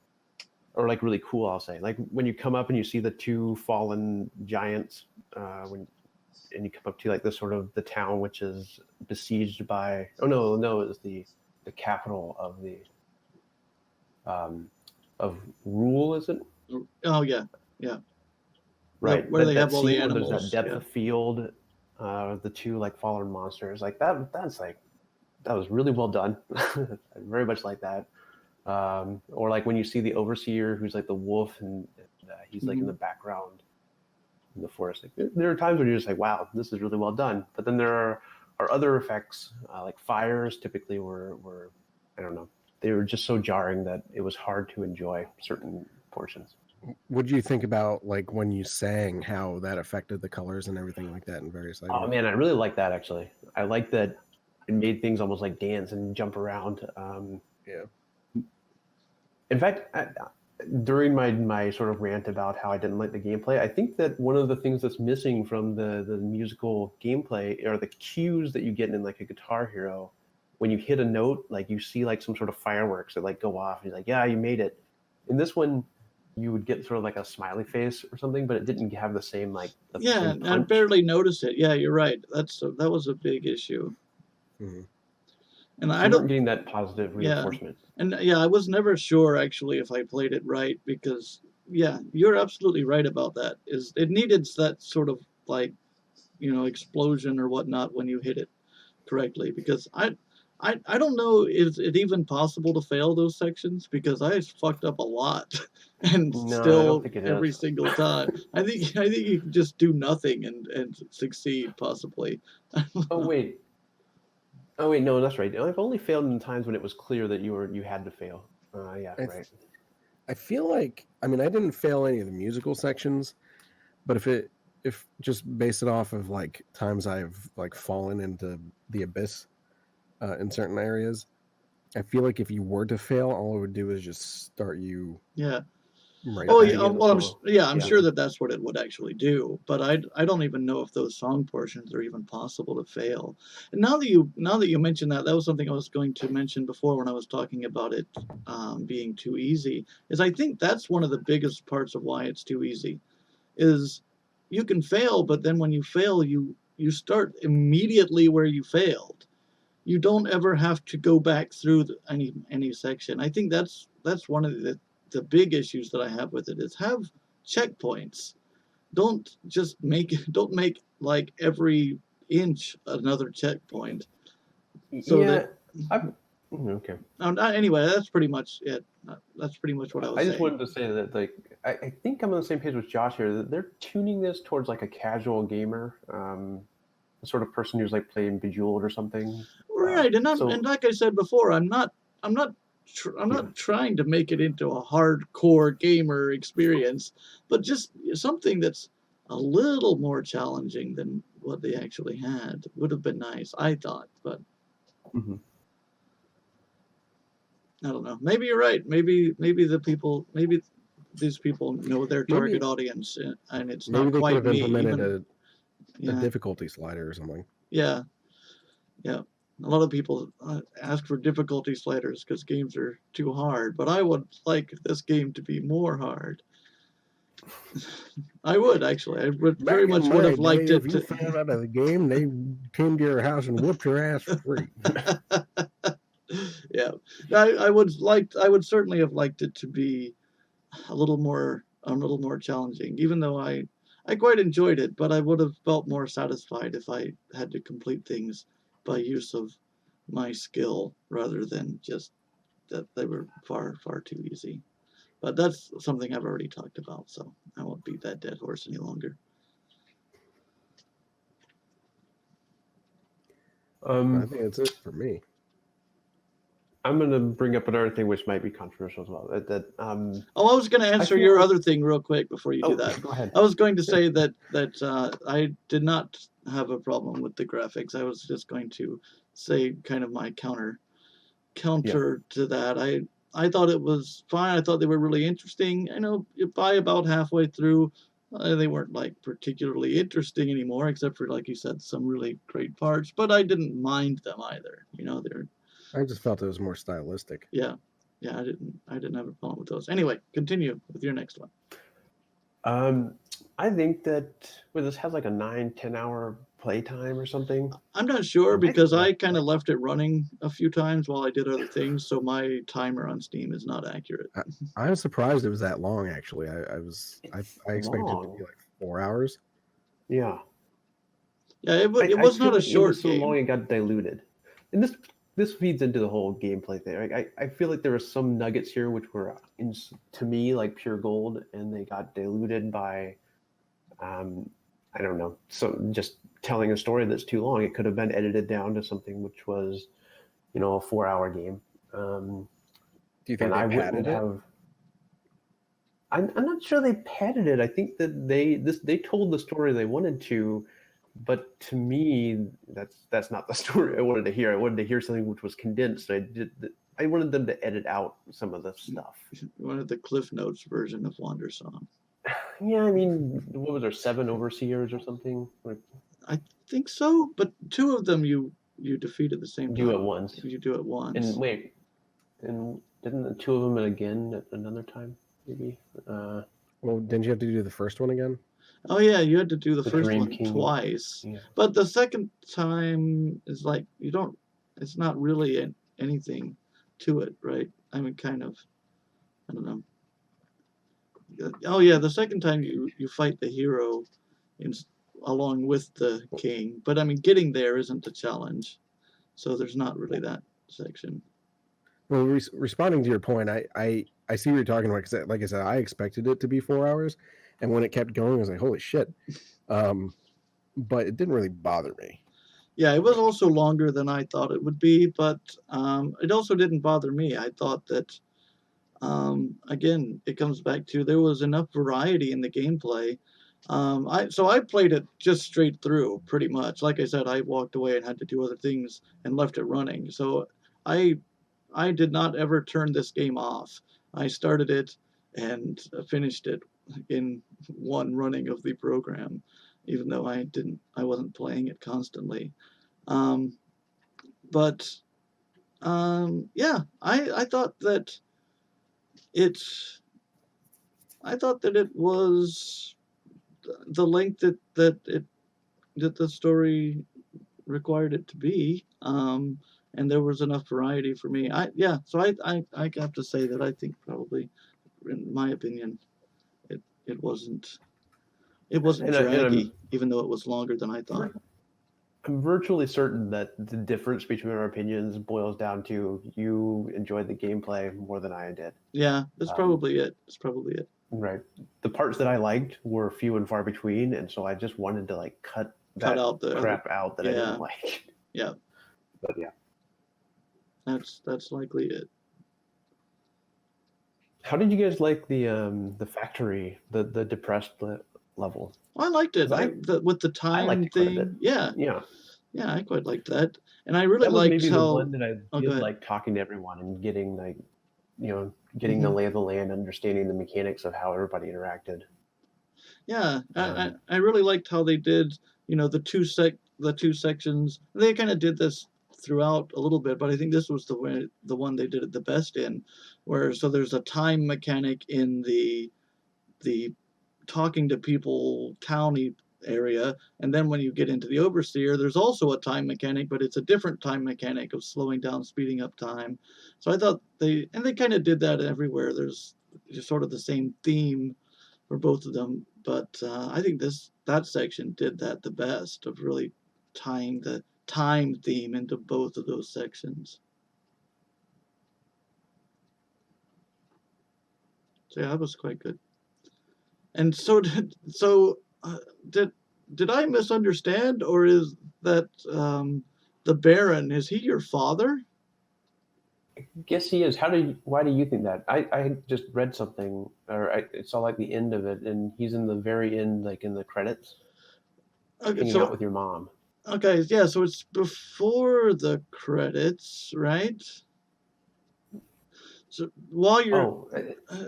or like really cool, I'll say, like when you come up and you see the two fallen giants, and you come up to like this sort of the town, which is besieged by, no, it's the capital of the of Rule, is it? Oh yeah. Right. Where they have all the scene where animals. there's that depth of field, the two like fallen monsters, like that's like, that was really well done. I very much like that. Or like when you see the overseer, who's like the wolf, and he's like in the background in the forest. Like, there are times when you're just like, wow, this is really well done. But then there are other effects, like fires typically were, I don't know, they were just so jarring that it was hard to enjoy certain portions. What do you think about like when you sang, how that affected the colors and everything like that in various items? Oh man, I really like that actually. I like that it made things almost like dance and jump around. Yeah. In fact, during my sort of rant about how I didn't like the gameplay, I think that one of the things that's missing from the musical gameplay are the cues that you get in like a Guitar Hero. When you hit a note, like you see like some sort of fireworks that like go off, and you're like, yeah, you made it. In this one, you would get sort of like a smiley face or something, but it didn't have the same like. Yeah, same I barely noticed it. Yeah, you're right. That was a big issue. Mm-hmm. And so I you don't weren't getting that positive reinforcement. And yeah, I was never sure actually if I played it right, because yeah, you're absolutely right about that. Is it needed that sort of like, explosion or whatnot when you hit it correctly, because I don't know, is it even possible to fail those sections, because I fucked up a lot and No, I don't still think it every is. single time. I think you can just do nothing and succeed possibly. Oh wait. Oh wait, no, that's right. I've only failed in times when it was clear that you had to fail. Yeah, right. I feel like, I mean, I didn't fail any of the musical sections, but if just base it off of like times I've like fallen into the abyss in certain areas, I feel like if you were to fail, all it would do is just start you Yeah. right Oh back. yeah, well, I'm Yeah. sure that's what it would actually do, but I don't even know if those song portions are even possible to fail. And now that you mention that, that was something I was going to mention before when I was talking about it being too easy. Is I think that's one of the biggest parts of why it's too easy. Is you can fail, but then when you fail, you start immediately where you failed. You don't ever have to go back through any section. I think that's one of the big issues that I have with it, is have checkpoints. Don't make like every inch another checkpoint. So Yeah, that okay. anyway, that's pretty much it. That's pretty much what I was I saying. just wanted to say that, like, I think I'm on the same page with Josh here. That they're tuning this towards like a casual gamer, the sort of person who's like playing Bejeweled or something. Right, and like I said before, I'm not trying to make it into a hardcore gamer experience, but just something that's a little more challenging than what they actually had would have been nice, I thought. But Mhm. I don't know. Maybe you're right. Maybe these people know their target audience, and it's Maybe not they could quite have me. implemented Even a difficulty slider or something. yeah. A lot of people ask for difficulty sliders because games are too hard, but I would like this game to be more hard. I would actually. I would very much would have liked it. If you fell out of the game, they came to your house and whooped your ass for free. Yeah, I would certainly have liked it to be a little more challenging. Even though I quite enjoyed it, but I would have felt more satisfied if I had to complete things by use of my skill rather than just that they were far too easy. But that's something I've already talked about, so I won't beat that dead horse any longer. I think that's it for me. I'm going to bring up another thing which might be controversial as well. I was going to answer your other thing real quick before you do that. Go ahead. I was going to say that I did not have a problem with the graphics. I was just going to say kind of my counter to that. I thought it was fine. I thought they were really interesting. I know by about halfway through, they weren't like particularly interesting anymore, except for, like you said, some really great parts. But I didn't mind them either. I just felt it was more stylistic. Yeah, I didn't have a problem with those. Anyway, continue with your next one. I think that this has like a 9-10 hour playtime or something. I'm not sure because I kind of left it running a few times while I did other things, so my timer on Steam is not accurate. I was surprised it was that long. Actually, I expected it to be like 4 hours. Yeah. Yeah, it was not a short it was so game. long it got diluted, and this feeds into the whole gameplay thing. I feel like there were some nuggets here which were to me like pure gold, and they got diluted by I don't know. So just telling a story that's too long, it could have been edited down to something which was, a 4-hour game. Do you think I padded wouldn't have? I'm not sure they padded it. I think that they told the story they wanted to, but to me, that's not the story I wanted to hear. I wanted to hear something which was condensed. I wanted them to edit out some of the stuff. You wanted the Cliff Notes version of Wandersong. Yeah, I mean, what was there, 7 overseers or something? I think so, but 2 of them you defeat at the same time. You do it once. You do it once. And wait, and didn't the 2 of them again at another time? Maybe. Well, didn't you have to do the first one again? Oh yeah, you had to do the first one King. twice. Yeah. But the second time is like it's not really anything to it, right? I mean, kind of. I don't know. Oh yeah, the second time you fight the hero along with the king, but I mean, getting there isn't the challenge, so there's not really that section. Well, responding to your point, I see what you're talking about, because like I said, I expected it to be 4 hours, and when it kept going, I was like, holy shit. But it didn't really bother me. Yeah, it was also longer than I thought it would be, but it also didn't bother me. I thought that, again, it comes back to there was enough variety in the gameplay. I played it just straight through, pretty much. Like I said, I walked away and had to do other things and left it running. So I did not ever turn this game off. I started it and finished it in one running of the program, even though I wasn't playing it constantly. Yeah, I thought that it was the length that the story required it to be, and there was enough variety for me. I have to say that I think probably, in my opinion, it wasn't draggy, even though it was longer than I thought. I'm virtually certain that the difference between our opinions boils down to you enjoyed the gameplay more than I did. Yeah, that's probably it. Right. The parts that I liked were few and far between, and so I just wanted to like cut out the crap out that I didn't like. Yeah. But yeah. That's likely it. How did you guys like the factory, the depressed level? Well, I liked it. With the time thing. Yeah, I quite liked that, and I really liked maybe how. The one that I did like talking to everyone and getting like, getting the lay of the land, understanding the mechanics of how everybody interacted. Yeah, I really liked how they did. The two sections. They kind of did this throughout a little bit, but I think this was the one they did it the best in, so there's a time mechanic in the talking to people towny area, and then when you get into the overseer, there's also a time mechanic, but it's a different time mechanic of slowing down, speeding up time. So I thought they kind of did that everywhere. There's just sort of the same theme for both of them, but I think that section did that the best, of really tying the time theme into both of those sections. yeah, that was quite good. And so did I misunderstand, or is that the Baron? Is he your father? Guess he is. Why do you think that? I just read something, or I saw like the end of it, and he's in the very end, like in the credits, Okay, hanging out so with your mom. okay, yeah, so it's before the credits, right? So while you're, Oh,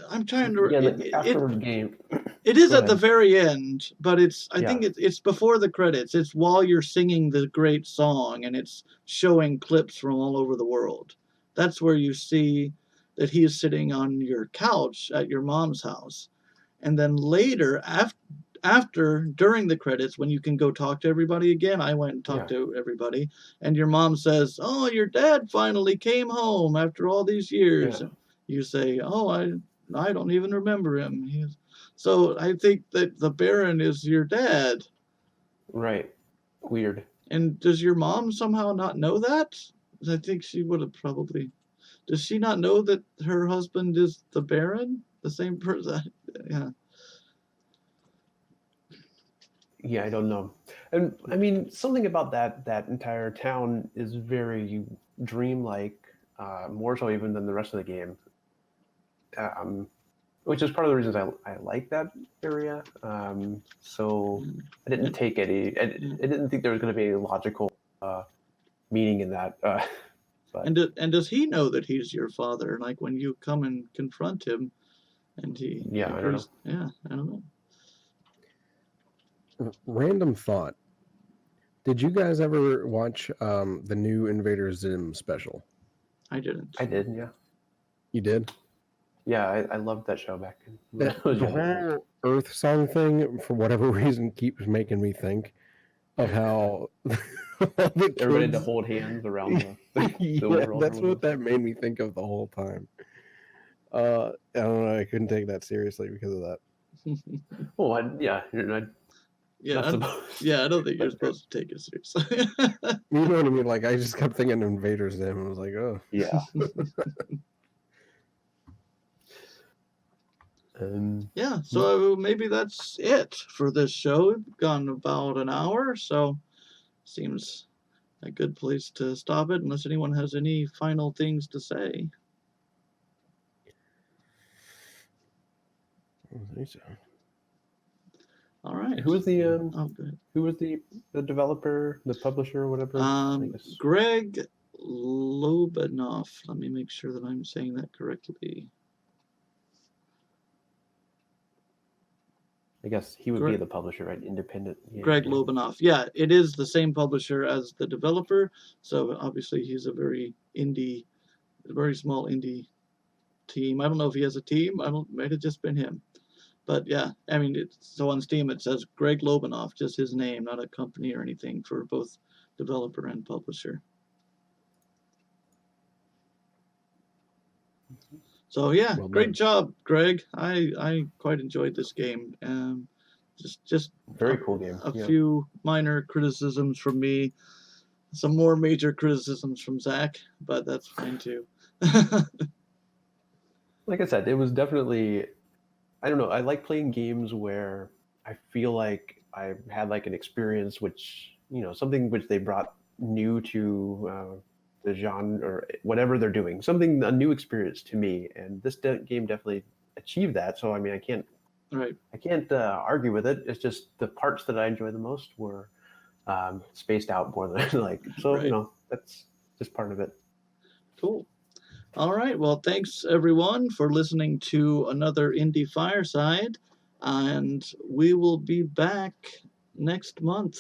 I'm trying to, yeah, after the game. it is Go at the ahead. very end, but I Yeah. think it's before the credits. It's while you're singing the great song, and it's showing clips from all over the world. That's where you see that he is sitting on your couch at your mom's house. And then later, during the credits, when you can go talk to everybody again, I went and talked Yeah. to everybody, and your mom says, "Oh, your dad finally came home after all these years." Yeah. And you say, "Oh, I don't even remember him." So I think that the Baron is your dad. Right. Weird. And does your mom somehow not know that? I think she would have probably. Does she not know that her husband is the Baron? The same person? Yeah. Yeah, I don't know. And I mean, something about that entire town is very dreamlike, more so even than the rest of the game. Which is part of the reasons I like that area. So I didn't take any. I didn't think there was going to be any logical meaning in that. But And does he know that he's your father? Like when you come and confront him, and he yeah, I don't know. agrees. Yeah, I don't know. Random thought. Did you guys ever watch the new Invader Zim special? I didn't. I did, yeah. You did? Yeah, I loved that show back when I The was young. whole Earth Song thing, for whatever reason, keeps making me think of how Everybody had to hold hands around the yeah, world. that's what that made me think of the whole time. I don't know. I couldn't take that seriously because of that. Well, yeah, you're not Yeah, supposed. yeah, I don't think you're But- supposed to take it seriously. You know what I mean? Like I just kept thinking Invader Zim, and I was like, oh, Yeah. Yeah, so maybe that's it for this show. We've gone about an hour, so seems a good place to stop it unless anyone has any final things to say. I don't think so. All right. Who was the Oh, go ahead. who was the developer, the publisher, or whatever? I guess. Greg Lobanov. Let me make sure that I'm saying that correctly. I guess he would be the publisher, right? Independent. Greg Lobanov. Yeah, it is the same publisher as the developer. So obviously he's a very small indie team. I don't know if he has a team. Might have just been him. But yeah, I mean, so on Steam it says Greg Lobanov, just his name, not a company or anything for both developer and publisher. So yeah, Well great done. job, Greg. I quite enjoyed this game. Just Very cool game. A few minor criticisms from me, some more major criticisms from Zach, but that's fine too. Like I said, it was definitely. I don't know. I like playing games where I feel like I had like an experience, which something which they brought new to the genre or whatever they're doing, a new experience to me, and this game definitely achieved that. So I mean, I can't argue with it. It's just the parts that I enjoy the most were spaced out more than like. So Right. That's just part of it. Cool. All right. Well, thanks everyone for listening to another Indie Fireside, and we will be back next month.